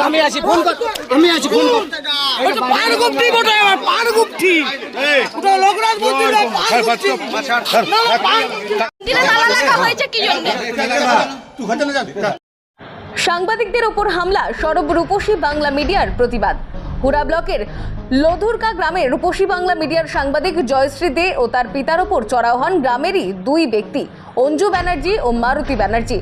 আমি আছি ফোন কর পারগুপ্তি বটে আমার পারগুপ্তি ওটা লোকরাজ মন্দির না পারগুপ্তি দিনে তালা লাগা হয়েছে কি জন্য? সাংবাদিকদের ওপর হামলা, সরব রূপসী বাংলা মিডিয়ার প্রতিবাদ। হুড়া ব্লকের লধুরকা গ্রামের রূপসী বাংলা মিডিয়ার সাংবাদিক জয়শ্রী দে ও তার পিতার ওপর চড়াও হন গ্রামেরই দুই ব্যক্তি, অঞ্জু ব্যানার্জি ও মারুতি ব্যানার্জি।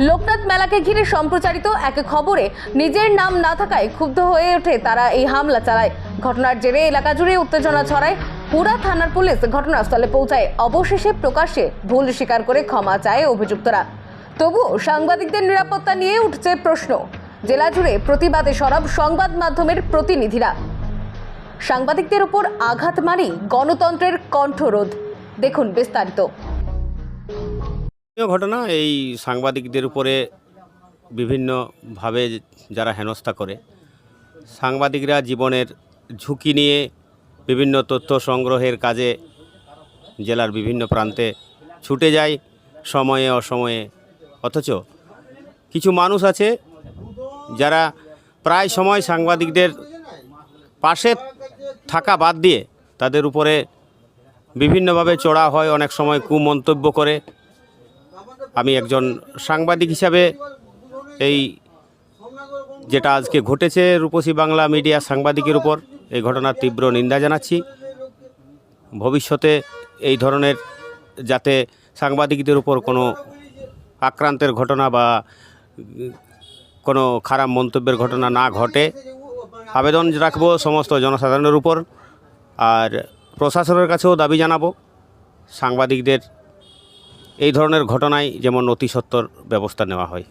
লোকনাথ মেলাকে ঘিরে সম্প্রচারিত এক খবরে নিজের নাম না থাকায় ক্ষুব্ধ হয়ে ওঠে তারা এই হামলা চালায়। ঘটনার জেরে এলাকা জুড়ে উত্তেজনা ছড়ায়। হুড়া থানার পুলিশ ঘটনাস্থলে পৌঁছায়। অবশেষে প্রকাশ্যে ভুল স্বীকার করে ক্ষমা চায় অভিযুক্তরা। তবুও সাংবাদিকদের নিরাপত্তা নিয়ে উঠছে প্রশ্ন। জেলা জুড়ে প্রতিবাদে সরব সংবাদ মাধ্যমের প্রতিনিধিরা। সাংবাদিকদের উপর আঘাত মানেই গণতন্ত্রের কণ্ঠরোধ। দেখুন বিস্তারিত। ঘটনা এই সাংবাদিকদের উপরে বিভিন্নভাবে যারা হেনস্থা করে, সাংবাদিকরা জীবনের ঝুঁকি নিয়ে বিভিন্ন তথ্য সংগ্রহের কাজে জেলার বিভিন্ন প্রান্তে ছুটে যায় সময়ে অসময়ে, অথচ কিছু মানুষ আছে যারা প্রায় সময় সাংবাদিকদের পাশে থাকা বাদ দিয়ে তাদের উপরে বিভিন্নভাবে চড়া হয়, অনেক সময় কুমন্তব্য করে। আমি একজন সাংবাদিক হিসাবে এই যেটা আজকে ঘটেছে রূপসী বাংলা মিডিয়া সাংবাদিকের উপর, এই ঘটনার তীব্র নিন্দা জানাচ্ছি। ভবিষ্যতে এই ধরনের যাতে সাংবাদিকদের উপর কোনো আক্রান্তের ঘটনা বা কোনো খারাপ মন্তব্যের ঘটনা না ঘটে আবেদন রাখব সমস্ত জনসাধারণের উপর। আর প্রশাসনের কাছেও দাবি জানাবো সাংবাদিকদের এই ধরনের ঘটনায় যেমন অতি সত্বর ব্যবস্থা নেওয়া হয়।